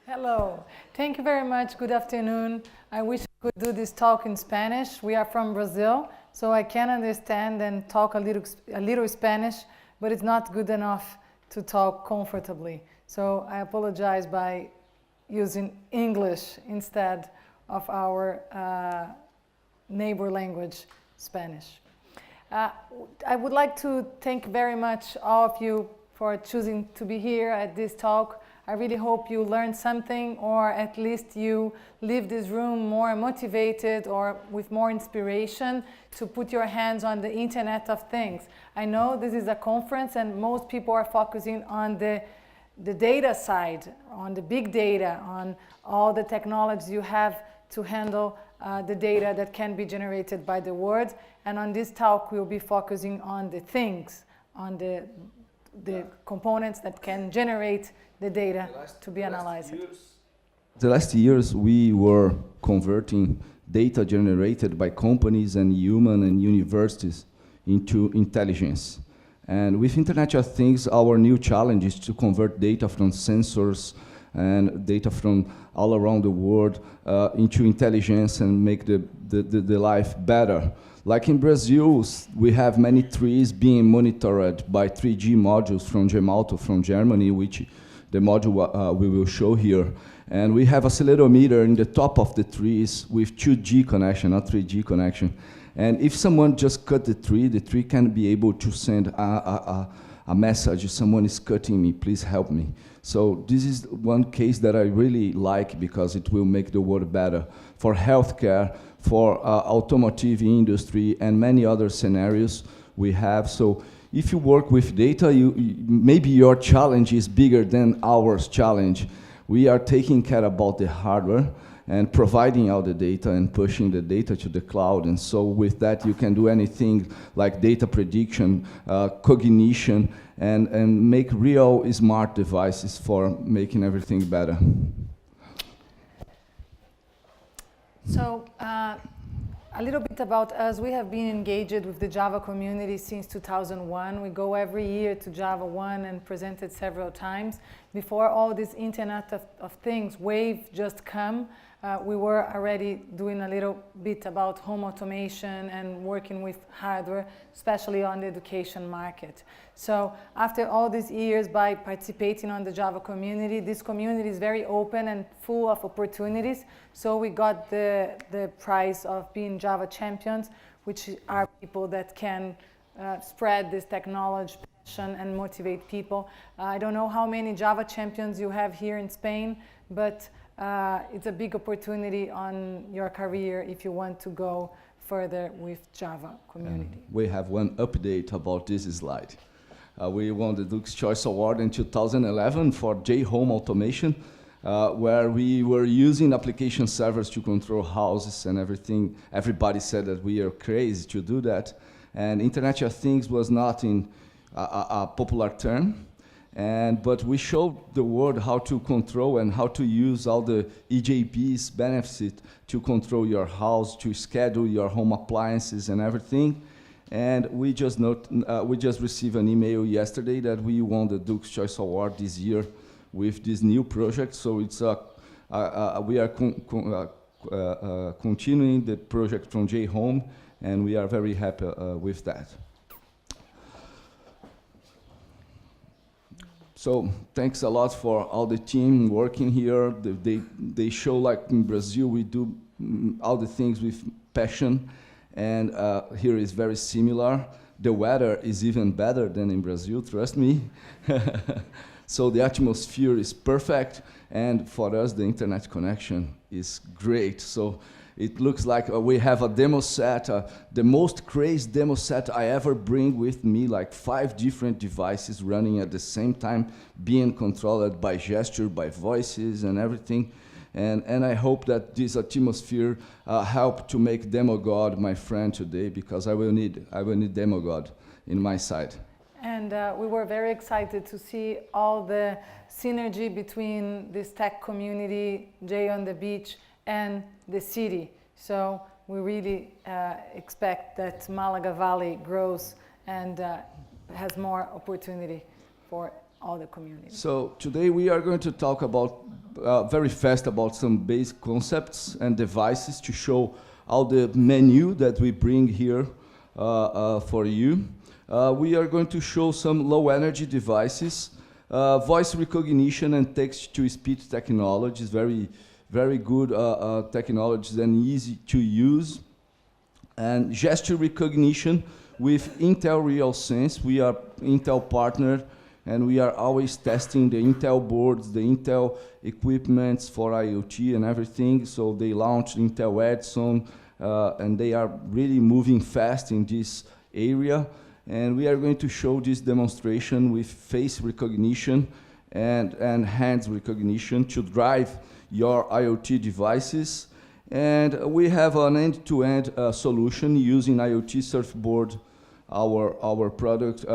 Hello. Thank you very much. Good afternoon. I wish I could do this talk in Spanish. We are from Brazil, so I can understand and talk a little Spanish, but it's not good enough to talk comfortably. So I apologize by using English instead of our neighbor language, Spanish. I would like to thank very much all of you for choosing to be here at this talk. I really hope you learned something, or at least you leave this room more motivated or with more inspiration to put your hands on the Internet of Things. I know this is a conference and most people are focusing on the data side, on the big data, on all the technologies you have to handle the data that can be generated by the world. And on this talk, we'll be focusing on the things, on the components that can generate the data to be analyzed. The last years, we were converting data generated by companies and human and universities into intelligence. And with Internet of Things, our new challenge is to convert data from sensors and data from all around the world into intelligence and make the life better. Like in Brazil, we have many trees being monitored by 3G modules from Mqtt from Germany, which the module we will show here. And we have accelerometer in the top of the trees with 2G connection, not 3G connection. And if someone just cut the tree can be able to send a message, someone is cutting me, please help me. So this is one case that I really like because it will make the world better for healthcare, for automotive industry, and many other scenarios we have. So if you work with data, maybe your challenge is bigger than our challenge. We are taking care about the hardware and providing all the data and pushing the data to the cloud. And so with that, you can do anything like data prediction, cognition, and make real smart devices for making everything better. So a little bit about us. We have been engaged with the Java community since 2001. We go every year to Java 1 and present it several times. Before all this Internet of Things wave just come, we were already doing a little bit about home automation and working with hardware, especially on the education market. So after all these years, by participating on the Java community, this community is very open and full of opportunities. So we got the prize of being Java champions, which are people that can spread this technology passion and motivate people. I don't know how many Java champions you have here in Spain, but it's a big opportunity on your career if you want to go further with Java community. We have one update about this slide. We won the Duke's Choice Award in 2011 for J-Home automation, where we were using application servers to control houses and everything. Everybody said that we are crazy to do that. And Internet of Things was not in a popular term. But we showed the world how to control and how to use all the EJP's benefits to control your house, to schedule your home appliances and everything. And we just received an email yesterday that we won the Duke's Choice Award this year with this new project. So it's we are continuing the project from J-Home, and we are very happy with that. So thanks a lot for all the team working here. They show, like in Brazil, we do all the things with passion, and here is very similar. The weather is even better than in Brazil, trust me. So the atmosphere is perfect, and for us, the internet connection is great. So it looks like we have a demo set, the most crazy demo set I ever bring with me, like 5 different devices running at the same time, being controlled by gesture, by voices and everything. And I hope that this atmosphere help to make Demo God my friend today, because I will need Demo God in my side. And we were very excited to see all the synergy between this tech community, Jay on the Beach, and the city. So we really expect that Malaga Valley grows and has more opportunity for all the community. So today we are going to talk about very fast about some basic concepts and devices to show all the menu that we bring here for you. We are going to show some low energy devices, voice recognition and text-to-speech technologies, very good technologies and easy to use. And gesture recognition with Intel RealSense. We are Intel partner, and we are always testing the Intel boards, the Intel equipments for IoT and everything. So they launched Intel Edison, and they are really moving fast in this area. And we are going to show this demonstration with face recognition and hands recognition to drive your IoT devices. And we have an end-to-end solution using IoT Surfboard, our product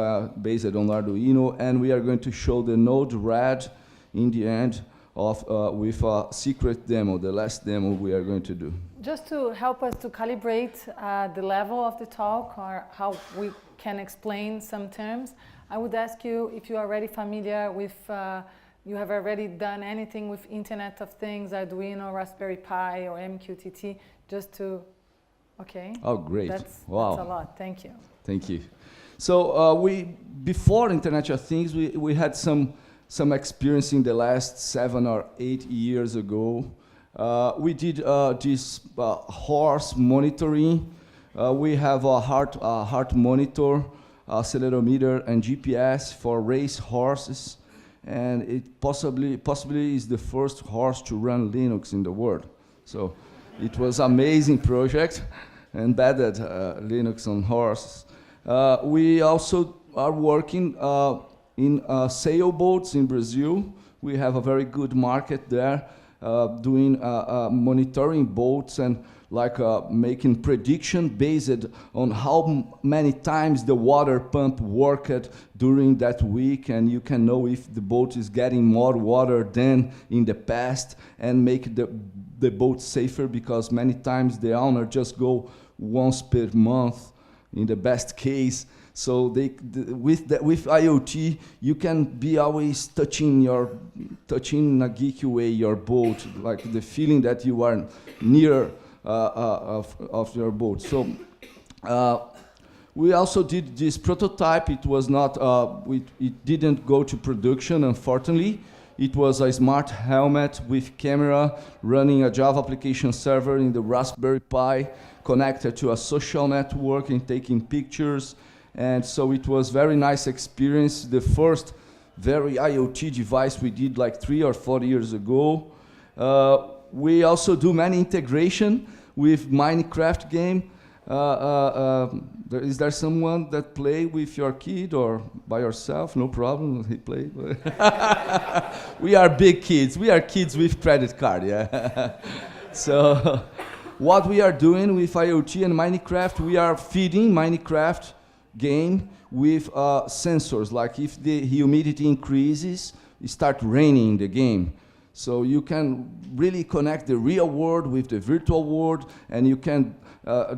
based on Arduino, and we are going to show the Node-RED in the end of with a secret demo, the last demo we are going to do. Just to help us to calibrate the level of the talk or how we can explain some terms, I would ask you if you are already familiar with you have already done anything with Internet of Things, Arduino, Raspberry Pi, or Mqtt, just to, okay? Oh, great. That's Wow. a lot, thank you. Thank you. So before Internet of Things, we had some experience in the last 7 or 8 years ago. We did this horse monitoring. We have a heart monitor, accelerometer, and GPS for race horses. And it possibly is the first horse to run Linux in the world. So it was an amazing project, embedded Linux on horses. We also are working in sailboats in Brazil. We have a very good market there, doing monitoring boats and making prediction based on how many times the water pump worked during that week, and you can know if the boat is getting more water than in the past and make the boat safer, because many times the owner just go once per month in the best case. So with IoT, you can be always touching in a geeky way your boat, like the feeling that you are near of your boat. So we also did this prototype. It was not, it didn't go to production, unfortunately. It was a smart helmet with camera running a Java application server in the Raspberry Pi, connected to a social network and taking pictures. And so it was very nice experience. The first very IoT device we did like 3 or 4 years ago. We also do many integration with Minecraft game. Is there someone that play with your kid or by yourself? No problem, he play. We are big kids. We are kids with credit card, yeah. So what we are doing with IoT and Minecraft, we are feeding Minecraft game with sensors. Like if the humidity increases, it start raining in the game. So you can really connect the real world with the virtual world, and you can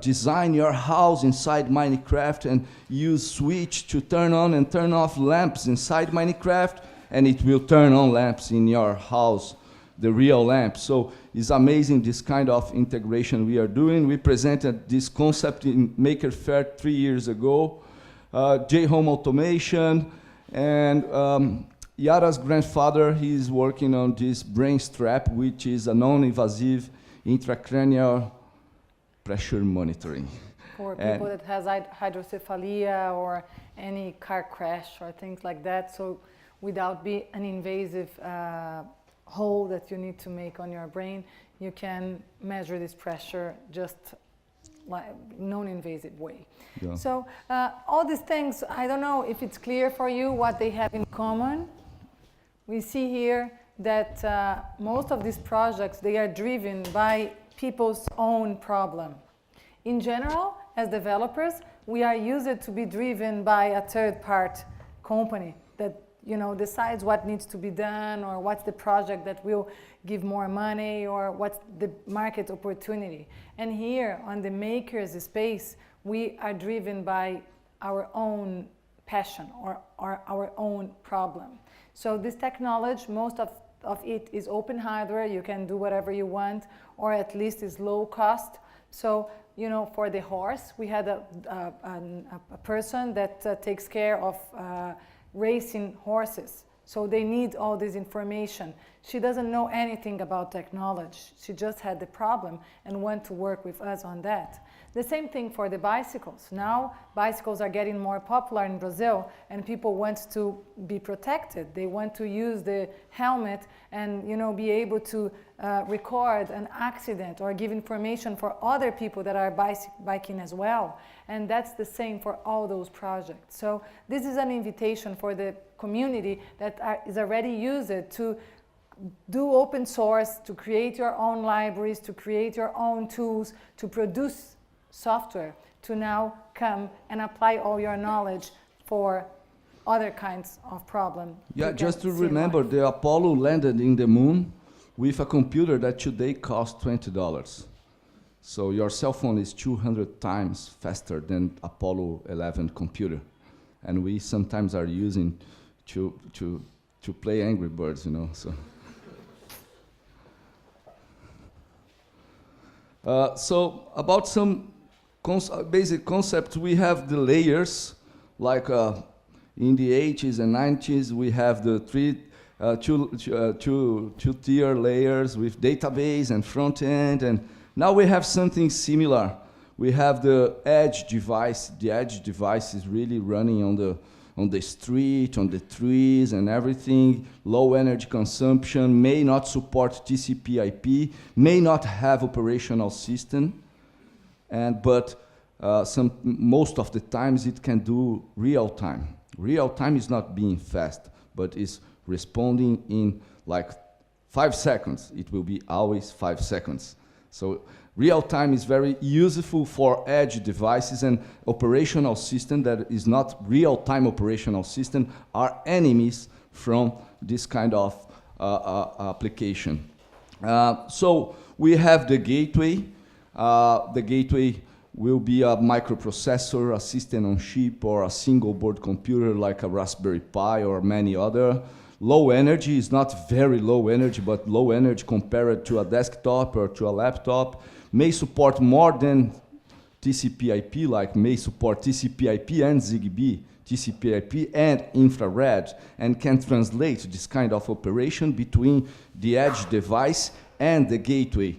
design your house inside Minecraft and use switch to turn on and turn off lamps inside Minecraft, and it will turn on lamps in your house, the real lamps. So it's amazing this kind of integration we are doing. We presented this concept in Maker Faire 3 years ago, J-Home automation, and Yara's grandfather, he is working on this brain strap, which is a non-invasive intracranial pressure monitoring. For people that has hydrocephaly or any car crash or things like that, so without being an invasive hole that you need to make on your brain, you can measure this pressure just like non-invasive way. Yeah. So all these things, I don't know if it's clear for you what they have in common. We see here that most of these projects, they are driven by people's own problem. In general, as developers, we are used to be driven by a third-party company that decides what needs to be done, or what's the project that will give more money, or what's the market opportunity. And here on the makers space, we are driven by our own passion or our own problem. So this technology, most of it is open hardware. You can do whatever you want, or at least is low cost. So, you know, for the horse, we had a person that takes care of racing horses. So they need all this information. She doesn't know anything about technology. She just had the problem and went to work with us on that. The same thing for the bicycles. Now bicycles are getting more popular in Brazil and people want to be protected. They want to use the helmet and, you know, be able to record an accident or give information for other people that are biking as well. And that's the same for all those projects. So this is an invitation for the community that is already used to do open source, to create your own libraries, to create your own tools, to produce software, to now come and apply all your knowledge for other kinds of problems. Yeah, just to remember, the Apollo landed in the moon with a computer that today costs $20. So your cell phone is 200 times faster than Apollo 11 computer. And we sometimes are using to play Angry Birds, you know. So, so about some basic concepts, we have the layers, like in the 80s and 90s, we have the two-tier layers with database and front end, and now we have something similar. We have the edge device. The edge device is really running on the street, on the trees and everything. Low energy consumption, may not support TCP/IP, may not have operational system, but most of the times it can do real time. Real time is not being fast, but is responding in like 5 seconds. It will be always 5 seconds. So real time is very useful for edge devices, and operational system that is not real time operational system are enemies from this kind of application. So we have the gateway. The gateway will be a microprocessor, a system on chip, or a single board computer like a Raspberry Pi or many other. Low energy is not very low energy, but low energy compared to a desktop or to a laptop. May support more than TCP/IP, like may support TCP/IP and ZigBee, TCP/IP and infrared, and can translate this kind of operation between the edge device and the gateway.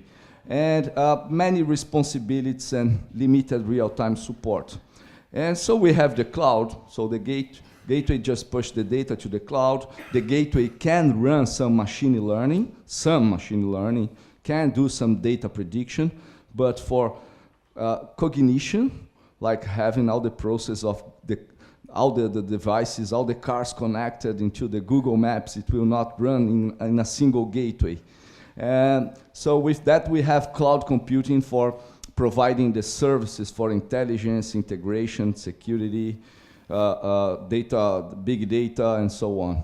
And many responsibilities and limited real-time support. And so we have the cloud. So the gateway just push the data to the cloud. The gateway can run some machine learning, can do some data prediction, but for cognition, like having all the process of all the devices, all the cars connected into the Google Maps, it will not run in a single gateway. And so with that, we have cloud computing for providing the services for intelligence, integration, security, data, big data, and so on.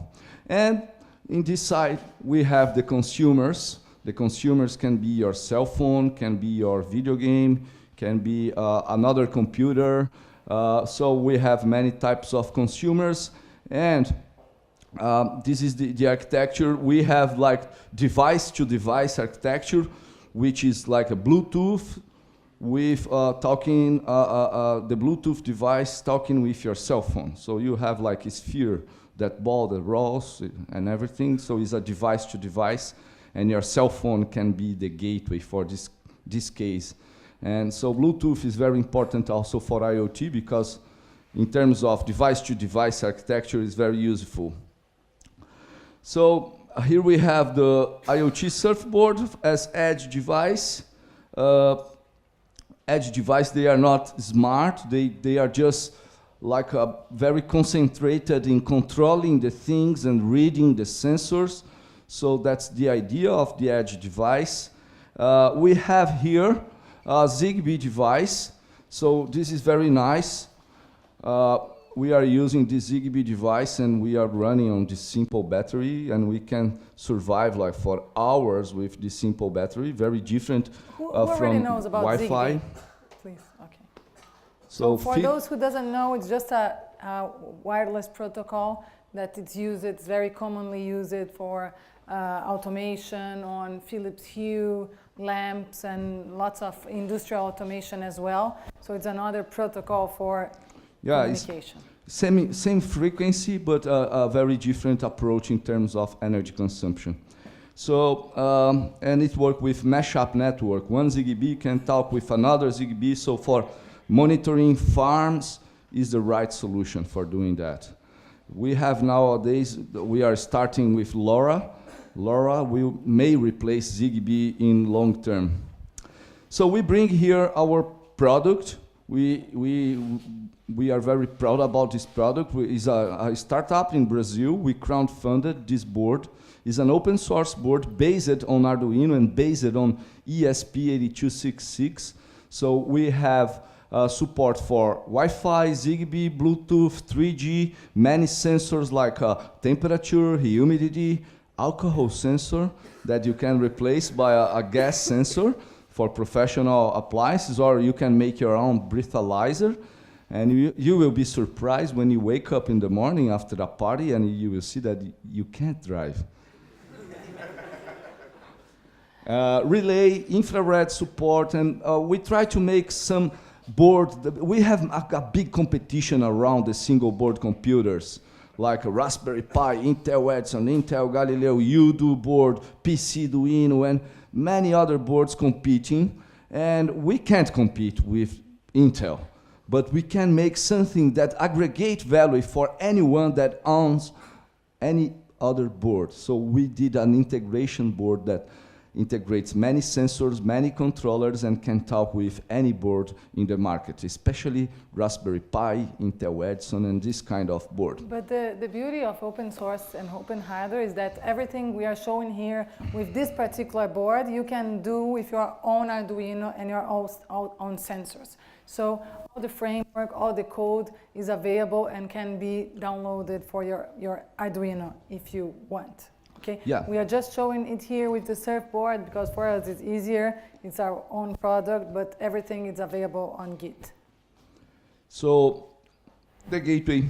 And in this side, we have the consumers. The consumers can be your cell phone, can be your video game, can be another computer. So we have many types of consumers. And this is the architecture. We have like device-to-device architecture, which is like a Bluetooth with the Bluetooth device talking with your cell phone. So you have like a sphere, that ball that rolls and everything. So it's a device-to-device, and your cell phone can be the gateway for this case. And so Bluetooth is very important also for IoT, because in terms of device-to-device architecture, is very useful. So here we have the IoT surfboard as edge device. Edge device, they are not smart. They are just like very concentrated in controlling the things and reading the sensors. So that's the idea of the edge device. We have here a ZigBee device. So this is very nice. We are using this ZigBee device, and we are running on this simple battery, and we can survive like for hours with this simple battery. Very different from Wi-Fi. ZigBee? Please, okay. So for those who doesn't know, it's just a wireless protocol that it's very commonly used for automation on Philips Hue lamps and lots of industrial automation as well. So it's another protocol for communication. Same frequency, but a very different approach in terms of energy consumption. So, and it works with mashup network. One ZigBee can talk with another ZigBee, so for monitoring farms is the right solution for doing that. We have nowadays, we are starting with LoRa. LoRa may replace ZigBee in long term. So we bring here our product. We are very proud about this product. It's a startup in Brazil. We crowdfunded this board. It's an open source board based on Arduino and based on ESP8266. So we have support for Wi-Fi, ZigBee, Bluetooth, 3G, many sensors like temperature, humidity, alcohol sensor that you can replace by a gas sensor for professional appliances, or you can make your own breathalyzer. And you will be surprised when you wake up in the morning after a party and you will see that you can't drive. Relay, infrared support, and we try to make some board. We have a big competition around the single board computers, like a Raspberry Pi, Intel Edison, Intel Galileo, UDO board, PC Arduino, and many other boards competing. And we can't compete with Intel, but we can make something that aggregate value for anyone that owns any other board. So we did an integration board that integrates many sensors, many controllers, and can talk with any board in the market, especially Raspberry Pi, Intel Edison, and this kind of board. But the beauty of open source and open hardware is that everything we are showing here with this particular board, you can do with your own Arduino and your own sensors. So all the framework, all the code is available and can be downloaded for your Arduino if you want. Okay. Yeah. We are just showing it here with the surfboard because for us it's easier. It's our own product, but everything is available on Git. So the gateway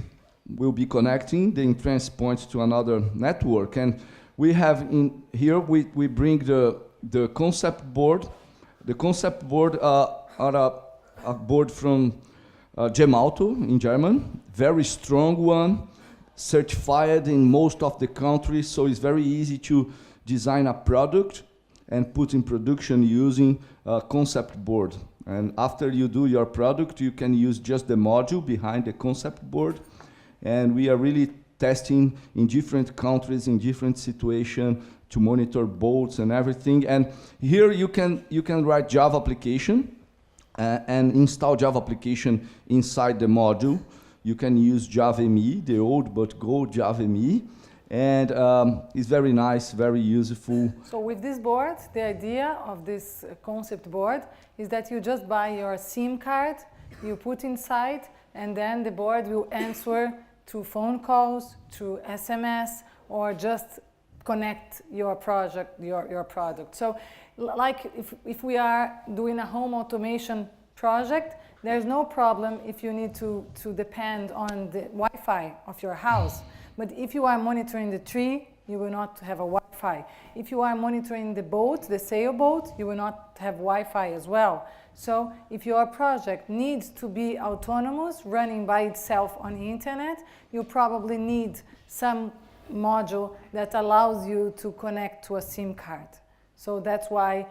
will be connecting the entrance point to another network, and we have in here we bring the concept board. The concept board are a board from Gemauto in German, very strong one, certified in most of the countries, so it's very easy to design a product and put in production using a concept board. And after you do your product, you can use just the module behind the concept board. And we are really testing in different countries, in different situations, to monitor bolts and everything. And here you can write Java application and install Java application inside the module. You can use JavaME, the old but Go JavaME, and it's very nice, very useful. So with this board, the idea of this concept board is that you just buy your SIM card, you put inside, and then the board will answer to phone calls, to SMS, or just connect your project, your product. So like if we are doing a home automation project, there's no problem if you need to depend on the Wi-Fi of your house. But if you are monitoring the tree, you will not have a Wi-Fi. If you are monitoring the boat, the sailboat, you will not have Wi-Fi as well. So if your project needs to be autonomous, running by itself on the internet, you probably need some module that allows you to connect to a SIM card. So that's why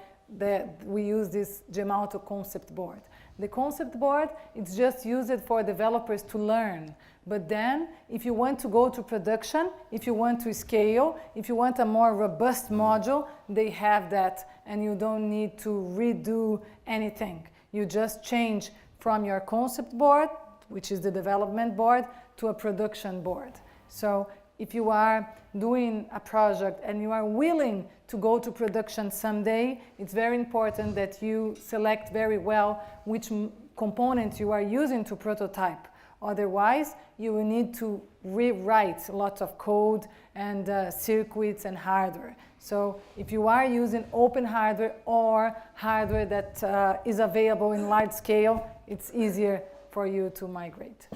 we use this Gemauto concept board. The concept board, it's just used for developers to learn. But then, if you want to go to production, if you want to scale, if you want a more robust module, they have that, and you don't need to redo anything. You just change from your concept board, which is the development board, to a production board. So if you are doing a project and you are willing to go to production someday, it's very important that you select very well which components you are using to prototype. Otherwise, you will need to rewrite lots of code and circuits and hardware. So if you are using open hardware or hardware that is available in large scale, it's easier for you to migrate.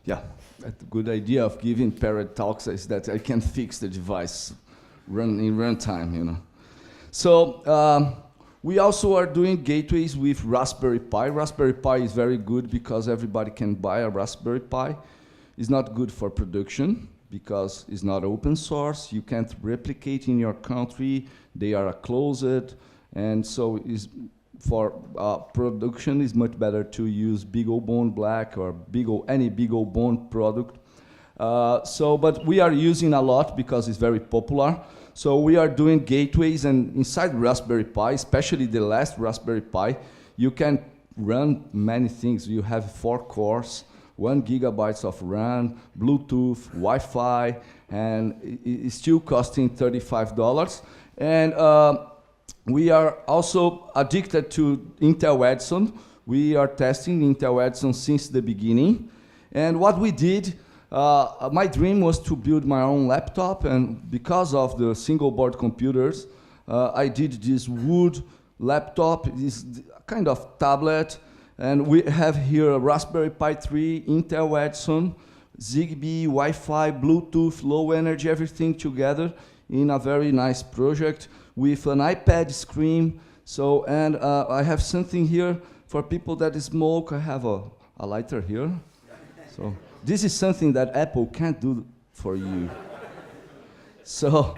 Yeah, that's a good idea of giving parrot talks is that I can fix the device in runtime, you know. So we also are doing gateways with Raspberry Pi. Raspberry Pi is very good because everybody can buy a Raspberry Pi. It's not good for production because it's not open source. You can't replicate in your country. They are closed, and so for production is much better to use Big O Bone Black or any Big O Bone product. But we are using a lot because it's very popular. So we are doing gateways, and inside Raspberry Pi, especially the last Raspberry Pi, you can run many things. You have 4 cores, 1 gigabytes of RAM, Bluetooth, Wi-Fi, and it's still costing $35. And we are also addicted to Intel Edison. We are testing Intel Edison since the beginning. And what we did, my dream was to build my own laptop, and because of the single board computers, I did this wood laptop, this kind of tablet, and we have here a Raspberry Pi 3, Intel Edison, Zigbee, Wi-Fi, Bluetooth, low energy, everything together in a very nice project with an iPad screen. So, and I have something here for people that smoke. I have a lighter here. So this is something that Apple can't do for you. So,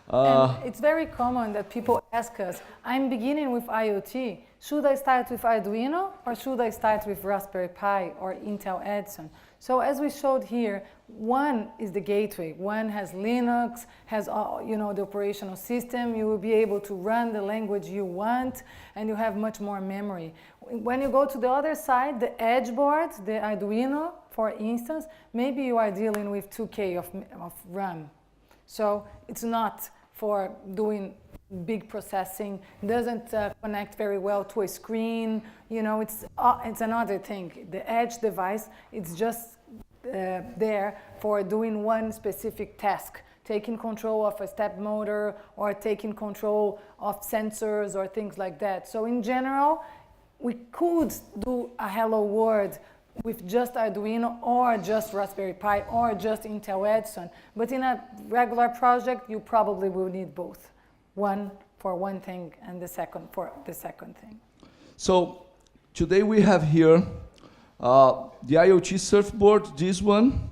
and it's very common that people ask us, I'm beginning with IoT. Should I start with Arduino or should I start with Raspberry Pi or Intel Edison? So as we showed here, one is the gateway. One has Linux, has the operational system. You will be able to run the language you want, and you have much more memory. When you go to the other side, the edge board, the Arduino, for instance, maybe you are dealing with 2K of RAM. So it's not for doing big processing, doesn't connect very well to a screen. It's another thing. The edge device, it's just there for doing one specific task, taking control of a step motor or taking control of sensors or things like that. So in general, we could do a hello world with just Arduino or just Raspberry Pi or just Intel Edison. But in a regular project, you probably will need both. One for one thing and the second for the second thing. So today we have here the IoT surfboard. This one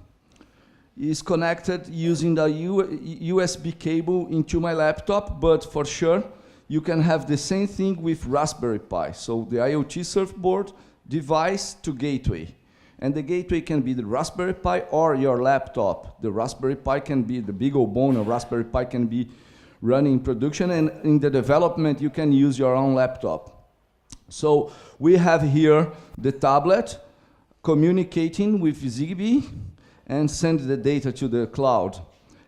is connected using the USB cable into my laptop, but for sure you can have the same thing with Raspberry Pi. So the IoT surfboard, device to gateway. And the gateway can be the Raspberry Pi or your laptop. The Raspberry Pi can be the Big O Bone, or Raspberry Pi can be running in production, and in the development you can use your own laptop. So we have here the tablet communicating with Zigbee and send the data to the cloud.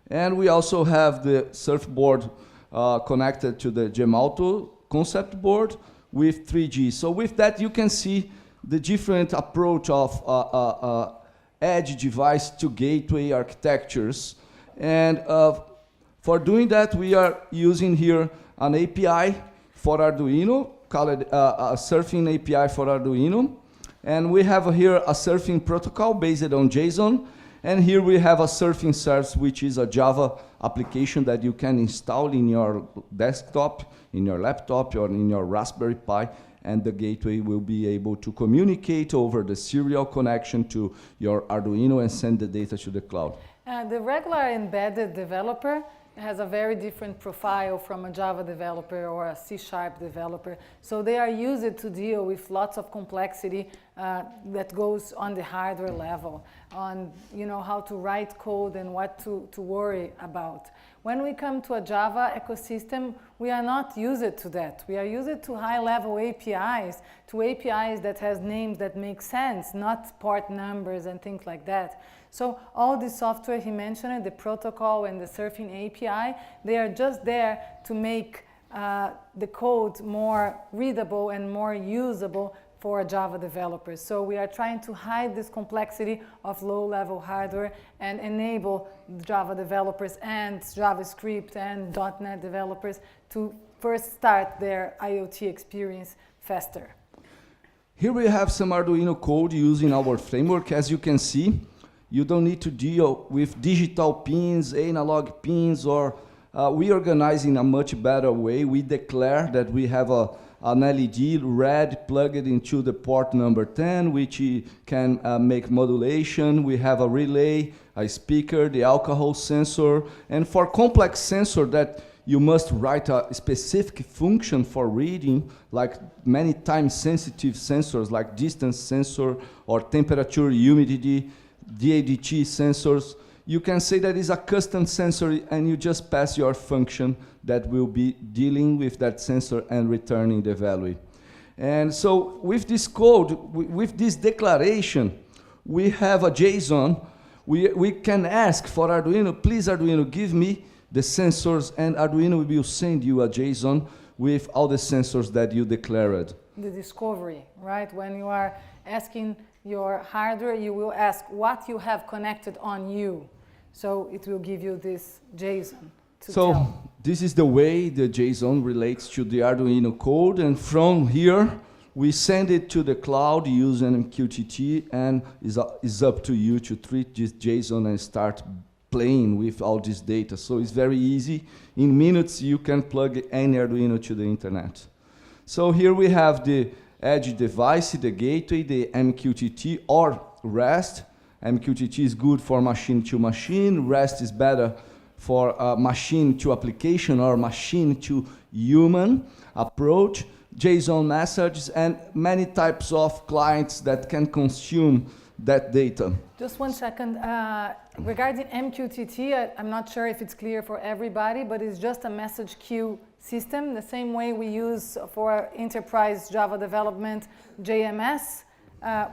And we also have the surfboard connected to the Gemalto concept board with 3G. So with that you can see the different approach of edge device to gateway architectures. And for doing that, we are using here an API for Arduino, called a surfing API for Arduino. And we have here a surfing protocol based on JSON. And here we have a surfing service, which is a Java application that you can install in your desktop, in your laptop, or in your Raspberry Pi. And the gateway will be able to communicate over the serial connection to your Arduino and send the data to the cloud. The regular embedded developer has a very different profile from a Java developer or a C# developer. So they are used to deal with lots of complexity that goes on the hardware level, on how to write code and what to worry about. When we come to a Java ecosystem, we are not used to that. We are used to high-level APIs, to APIs that has names that make sense, not port numbers and things like that. So all the software he mentioned, the protocol and the surfing API, they are just there to make the code more readable and more usable for Java developers. So we are trying to hide this complexity of low-level hardware and enable Java developers and JavaScript and .NET developers to first start their IoT experience faster. Here we have some Arduino code using our framework. As you can see, You don't need to deal with digital pins, analog pins, or we organize in a much better way. We declare that we have an LED red plugged into the port number 10, which can make modulation. We have a relay, a speaker, the alcohol sensor, and for complex sensor that you must write a specific function for reading, like many time-sensitive sensors, like distance sensor or temperature, humidity, DADT sensors. You can say that is a custom sensor, and you just pass your function that will be dealing with that sensor and returning the value. And so with this code, with this declaration, we have a JSON. We can ask for Arduino, please Arduino, give me the sensors, and Arduino will send you a JSON with all the sensors that you declared. The discovery, right? When you are asking your hardware, you will ask what you have connected on you. So it will give you this JSON to tell. This is the way the JSON relates to the Arduino code, and from here we send it to the cloud using Mqtt, and it's up to you to treat this JSON and start playing with all this data. So it's very easy. In minutes you can plug any Arduino to the internet. So here we have the edge device, the gateway, the Mqtt or REST. Mqtt is good for machine to machine. REST is better for machine to application or machine to human approach. JSON messages and many types of clients that can consume that data. Just 1 second. Regarding Mqtt, I'm not sure if it's clear for everybody, but it's just a message queue system, the same way we use for enterprise Java development JMS.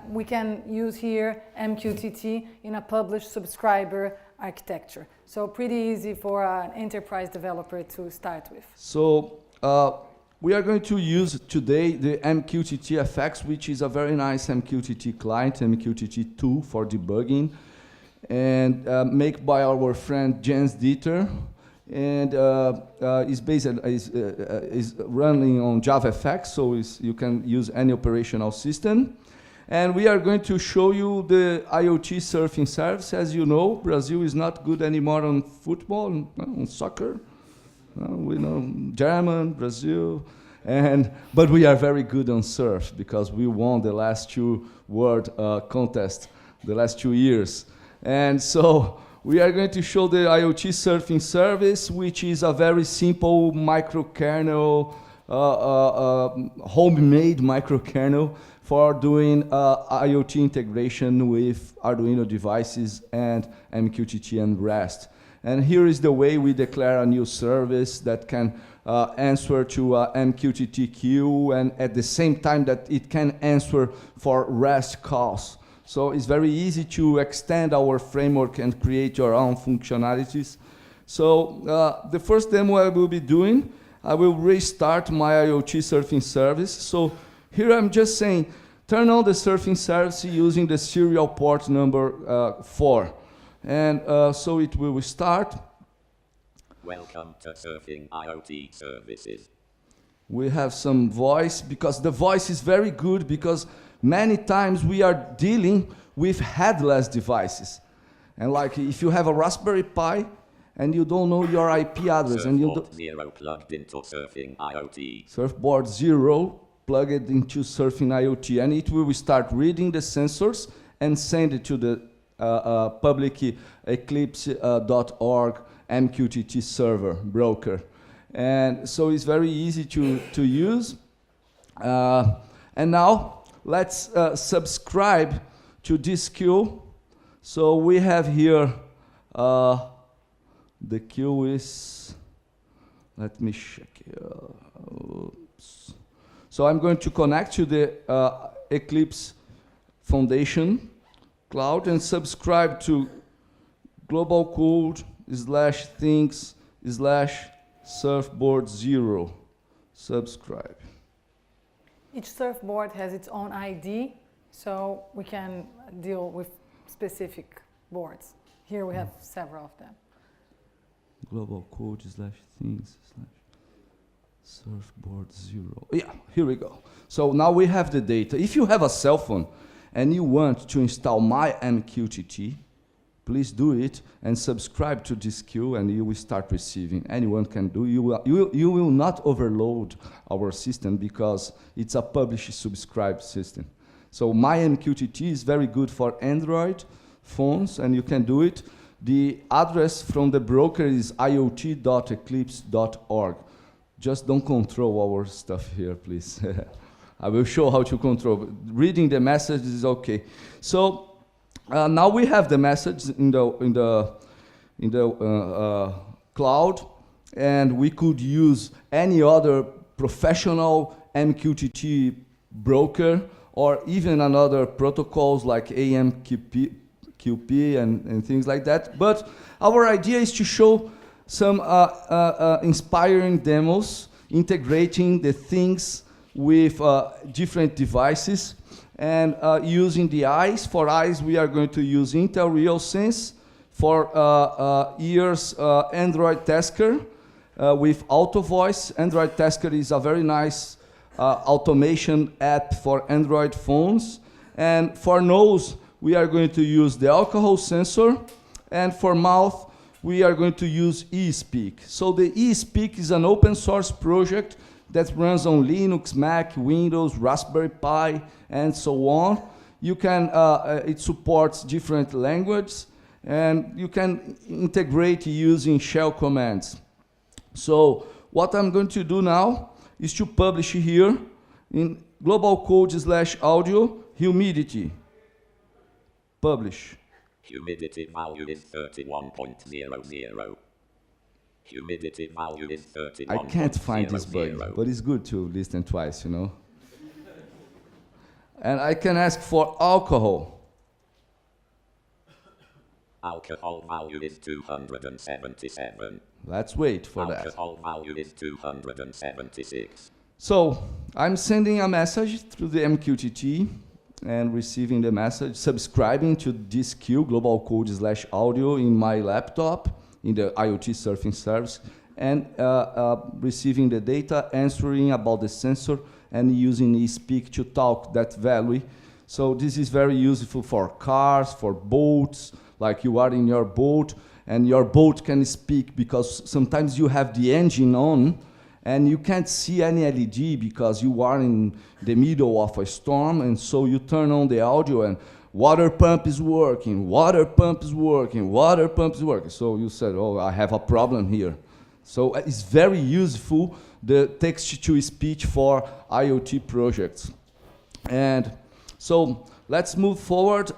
We can use here Mqtt in a publish subscriber architecture. So pretty easy for an enterprise developer to start with. So we are going to use today the Mqtt FX, which is a very nice Mqtt client, Mqtt 2 for debugging, and made by our friend Jens Dieter, and is running on JavaFX, so you can use any operational system. And we are going to show you the IoT surfing service. As you know, Brazil is not good anymore on football, on soccer. We know German, Brazil, but we are very good on surf because we won the last 2 world contests the last 2 years. And so we are going to show the IoT surfing service, which is a very simple microkernel, homemade microkernel for doing IoT integration with Arduino devices and Mqtt and REST. And here is the way we declare a new service that can answer to Mqtt queue, and at the same time that it can answer for REST calls. So it's very easy to extend our framework and create your own functionalities. So the first demo I will be doing, I will restart my IoT surfing service. So here I'm just saying, turn on the surfing service using the serial port number 4. And so it will start. Welcome to Surfing IoT Services. We have some voice, because the voice is very good, because many times we are dealing with headless devices. And like if you have a Raspberry Pi and you don't know your IP address, and you Surfboard 0 plugged into Surfing IoT. Surfboard 0 plugged into Surfing IoT, and it will start reading the sensors and send it to the public eclipse.org Mqtt server broker. And so it's very easy to use. And now let's subscribe to this queue. So we have here, the queue is, let me check here. Oops. So I'm going to connect to the Eclipse Foundation cloud and subscribe to global code /things/surfboard 0. Subscribe. Each surfboard has its own ID, so we can deal with specific boards. Here we have several of them. Global code /things/surfboard 0. Yeah, here we go. So now we have the data. If you have a cell phone and you want to install my Mqtt, please do it and subscribe to this queue, and you will start receiving. Anyone can do. You will not overload our system because it's a publish-subscribe system. So my Mqtt is very good for Android phones, and you can do it. The address from the broker is iot.eclipse.org. Just don't control our stuff here, please. I will show how to control. Reading the message is okay. So now we have the message in the cloud, and we could use any other professional Mqtt broker or even another protocols like AMQP and things like that. But our idea is to show some inspiring demos integrating the things with different devices and using the eyes. For eyes, we are going to use Intel RealSense. For ears, Android Tasker with auto voice. Android Tasker is a very nice automation app for Android phones. And for nose, we are going to use the alcohol sensor. And for mouth, we are going to use eSpeak. So the eSpeak is an open source project that runs on Linux, Mac, Windows, Raspberry Pi, and so on. You can, it supports different languages, and you can integrate using shell commands. So what I'm going to do now is to publish here in global code/audio humidity. Publish. Humidity value is 31.00. Humidity value is 31.00. I can't find this bug, but it's good to listen twice, you know. And I can ask for alcohol. Alcohol value is 277. Let's wait for that. Alcohol value is 276. So I'm sending a message through the Mqtt and receiving the message, subscribing to this queue, global code/audio in my laptop, in the IoT surfing service, and receiving the data, answering about the sensor, and using eSpeak to talk that value. So this is very useful for cars, for boats, like you are in your boat, and your boat can speak because sometimes you have the engine on, and you can't see any LED because you are in the middle of a storm, and so you turn on the audio and water pump is working, water pump is working, water pump is working. So you said, oh, I have a problem here. So it's very useful, the text-to-speech for IoT projects. And so let's move forward.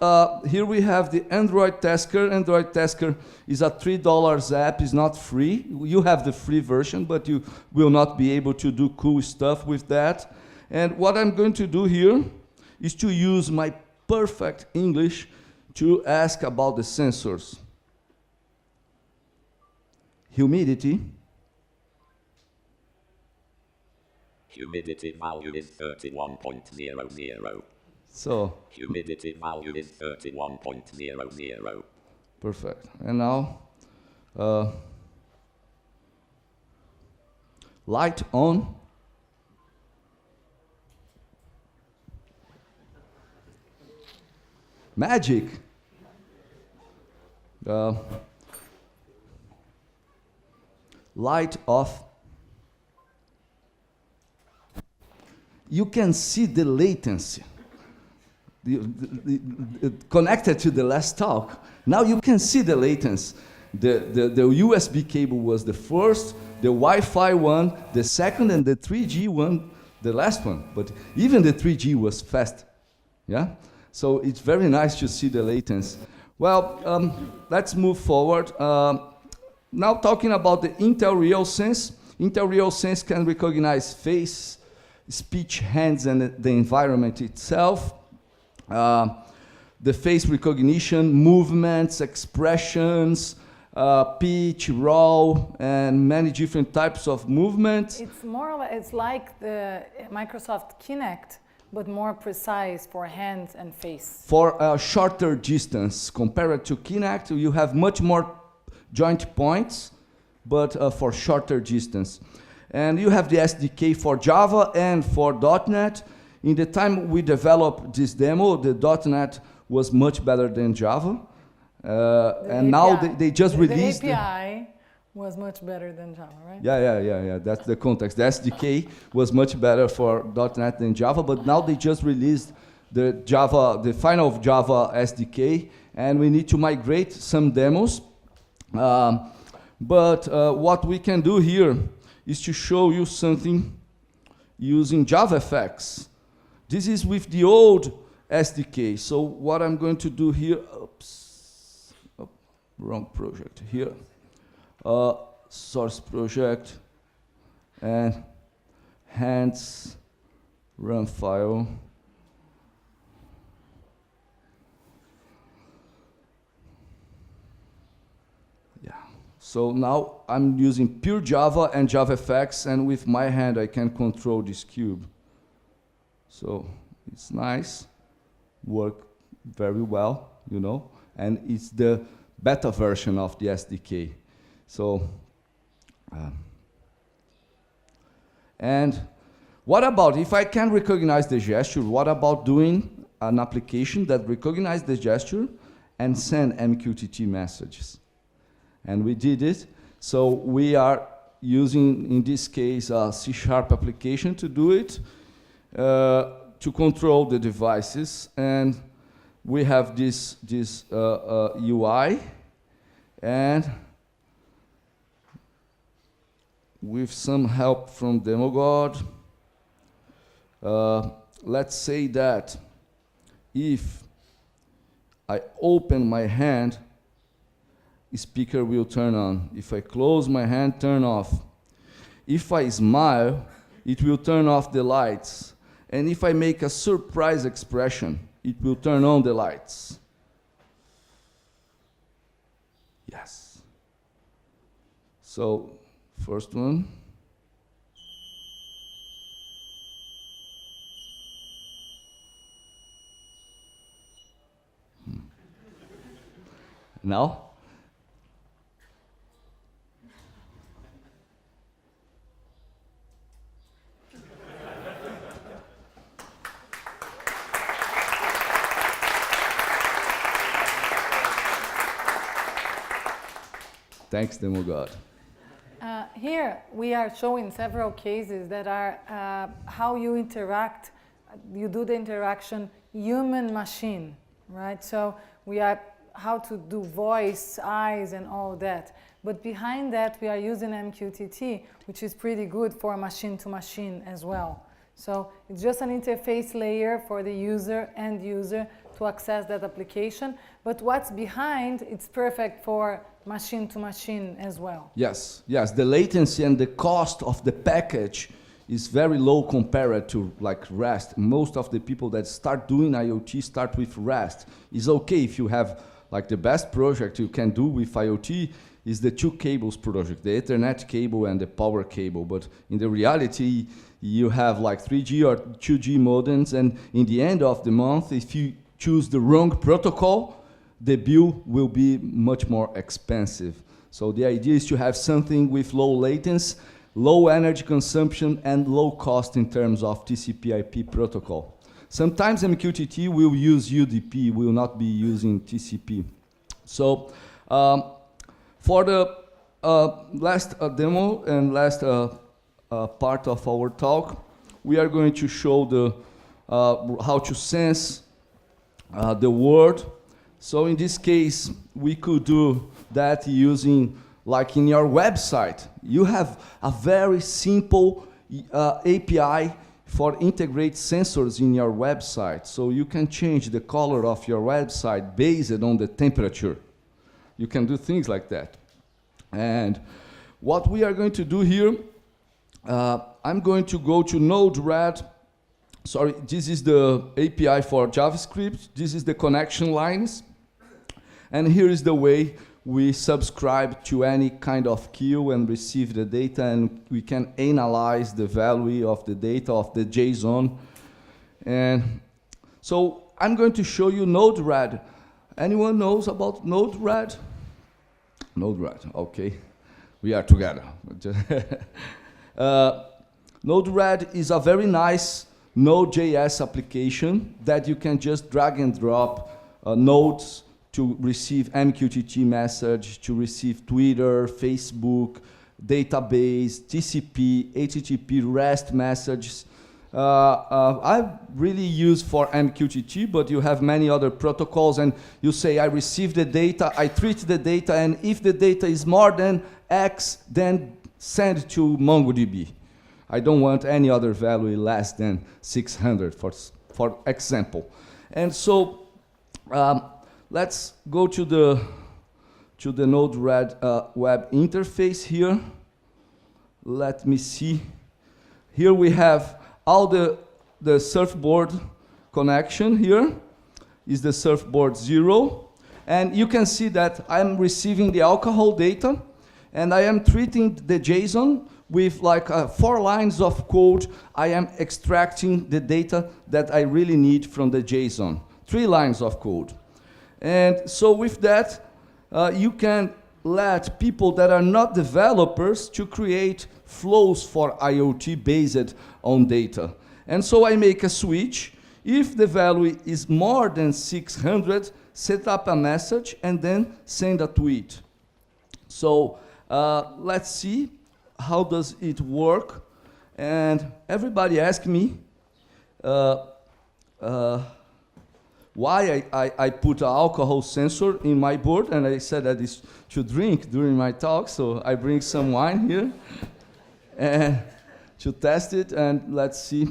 Here we have the Android Tasker. Android Tasker is a $3 app. It's not free. You have the free version, but you will not be able to do cool stuff with that. And what I'm going to do here is to use my perfect English to ask about the sensors. Humidity. Humidity value is 31.00. So humidity value is 31.00. Perfect. And now light on. Magic. Light off. You can see the latency. Connected to the last talk. Now you can see the latency. The USB cable was the first, the Wi-Fi one, the second, and the 3G one, the last one. But even the 3G was fast. Yeah? So it's very nice to see the latency. Well, let's move forward. Now talking about the Intel RealSense. Intel RealSense can recognize face, speech, hands, and the environment itself. The face recognition, movements, expressions, pitch, roll, and many different types of movements. It's more like, it's like the Microsoft Kinect, but more precise for hands and face. For a shorter distance, compared to Kinect, you have much more joint points, but for shorter distance. And you have the SDK for Java and for .NET. In the time we developed this demo, the .NET was much better than Java. And now they just released the API was much better than Java, right? Yeah. That's the context. The SDK was much better for .NET than Java, but now they just released the final Java SDK, and we need to migrate some demos. But what we can do here is to show you something using JavaFX. This is with the old SDK. So what I'm going to do here, wrong project here. Source project and hence run file. Yeah. So now I'm using pure Java and JavaFX, and with my hand I can control this cube. So it's nice, work very well, you know, and it's the beta version of the SDK. So, and what about if I can recognize the gesture? What about doing an application that recognizes the gesture and send MQTT messages? And we did it. So we are using, in this case, a C# application to do it, to control the devices. And we have this UI, and with some help from DemoGod, let's say that if I open my hand, speaker will turn on. If I close my hand, turn off. If I smile, it will turn off the lights. And if I make a surprise expression, it will turn on the lights. Yes. So, first one. Now? Thanks, DemoGod. Here we are showing several cases that are how you interact, you do the interaction human-machine, right? So we are how to do voice, eyes, and all that. But behind that, we are using Mqtt, which is pretty good for machine-to-machine as well. So it's just an interface layer for the end user, to access that application. But what's behind, it's perfect for machine-to-machine as well. Yes, the latency and the cost of the package is very low compared to like REST. Most of the people that start doing IoT start with REST. It's okay if you have like the best project you can do with IoT is the two cables project, the Ethernet cable and the power cable. But in the reality, you have like 3G or 2G modems, and in the end of the month, if you choose the wrong protocol, the bill will be much more expensive. So the idea is to have something with low latency, low energy consumption, and low cost in terms of TCP/IP protocol. Sometimes Mqtt will use UDP, will not be using TCP. So for the last demo and last part of our talk, we are going to show the how to sense the word. So in this case, we could do that using, like in your website, you have a very simple API for integrate sensors in your website. So you can change the color of your website based on the temperature. You can do things like that. And what we are going to do here, I'm going to go to Node-RED. Sorry, this is the API for JavaScript. This is the connection lines. And here is the way we subscribe to any kind of queue and receive the data, and we can analyze the value of the data of the JSON. And so I'm going to show you Node-RED. Anyone knows about Node-RED? Node-RED, okay. We are together. Node-RED is a very nice Node.js application that you can just drag and drop nodes to receive MQTT message, to receive Twitter, Facebook, database, TCP, HTTP, REST messages. I really use for MQTT, but you have many other protocols, and you say, I receive the data, I treat the data, and if the data is more than X, then send to MongoDB. I don't want any other value less than 600, for example. And so let's go to the Node-RED web interface here. Let me see. Here we have all the surfboard connection. Here is the surfboard 0. And you can see that I'm receiving the alcohol data, and I am treating the JSON with like 4 lines of code. I am extracting the data that I really need from the JSON. 3 lines of code. And so with that, you can let people that are not developers to create flows for IoT based on data. And so I make a switch. If the value is more than 600, set up a message and then send a tweet. So let's see how does it work. And everybody asked me why I put an alcohol sensor in my board, and I said that it's to drink during my talk, so I bring some wine here and to test it, and let's see.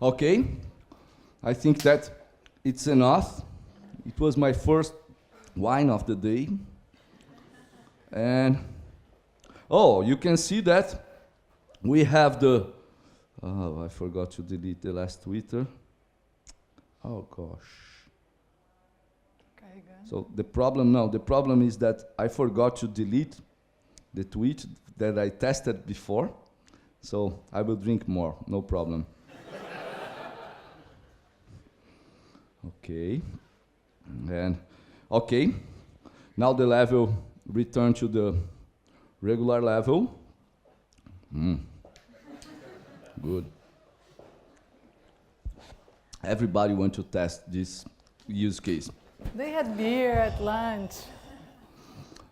Okay, I think that it's enough. It was my first wine of the day. And, oh, you can see that we have the, oh, I forgot to delete the last Twitter. Oh, gosh. Okay, good. So the problem is that I forgot to delete the tweet that I tested before. So I will drink more, no problem. Okay, and okay, now the level return to the regular level. Good. Everybody want to test this use case. They had beer at lunch.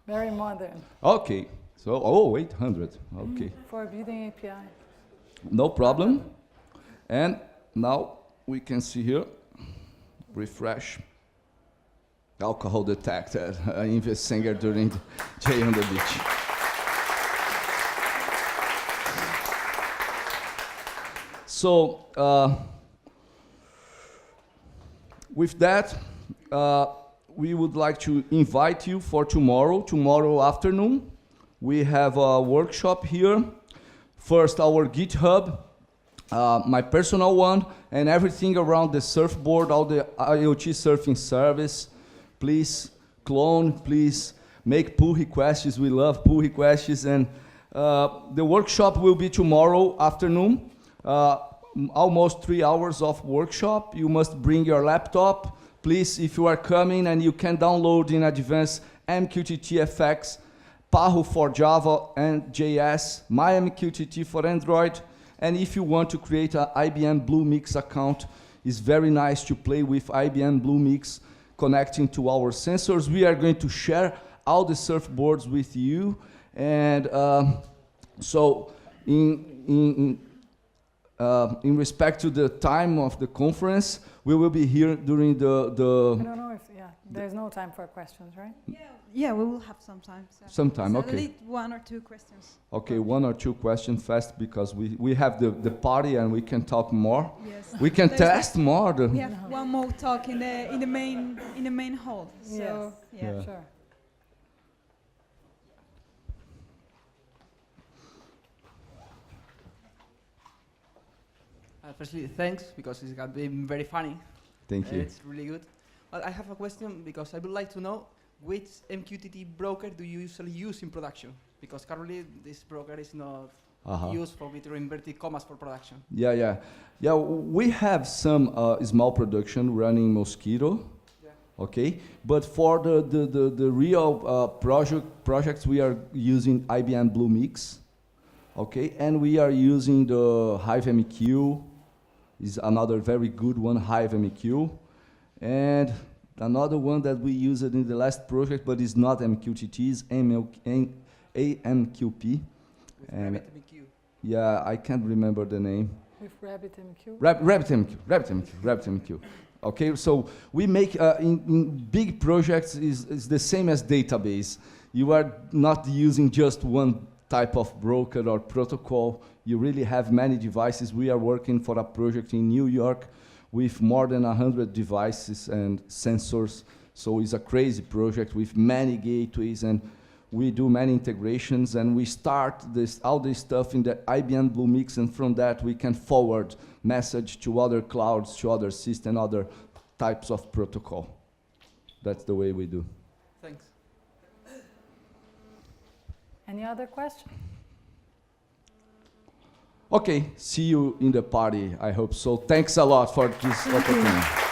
Very modern. Okay, so, oh, 800, okay. Forbidden API. No problem. And now we can see here, refresh. Alcohol detected, Vinicius Senger during the J on the beach. So, with that, we would like to invite you for tomorrow afternoon. We have a workshop here. First, our GitHub, my personal one, and everything around the surfboard, all the IoT surfing service. Please clone, please make pull requests. We love pull requests. And the workshop will be tomorrow afternoon. Almost 3 hours of workshop. You must bring your laptop. Please, if you are coming, and you can download in advance MQTT-FX, Paho for Java and JS, MyMQTT for Android. And if you want to create an IBM Bluemix account, it's very nice to play with IBM Bluemix, connecting to our sensors. We are going to share all the surfboards with you. And so in respect to the time of the conference, we will be here during the I don't know if, there's no time for questions, right? Yeah, we will have some time. So. Some time, so okay. At least 1 or 2 questions. Okay, 1 or 2 questions fast, because we have the party and we can talk more. Yes. We can test more. We have one more talk in the main hall. So Yes. yeah. Sure. Firstly, thanks, because it's been very funny. Thank you. It's really good. But I have a question, because I would like to know which MQTT broker do you usually use in production? Because currently this broker is not used for with inverted commas for production. Yeah, we have some small production running Mosquito. Yeah. Okay, but for the real projects, we are using IBM Bluemix. Okay, and we are using the HiveMQ, is another very good one, HiveMQ. And another one that we used in the last project, but is not Mqtt, is AMQP. And RabbitMQ. yeah, I can't remember the name. With RabbitMQ? RabbitMQ. Okay, so we make, in big projects, is the same as database. You are not using just one type of broker or protocol. You really have many devices. We are working for a project in New York with more than 100 devices and sensors. So it's a crazy project with many gateways, and we do many integrations, and we start all this stuff in the IBM Bluemix, and from that we can forward message to other clouds, to other systems, other types of protocol. That's the way we do. Thanks. Any other question? Okay, see you in the party, I hope so. Thanks a lot for this opportunity.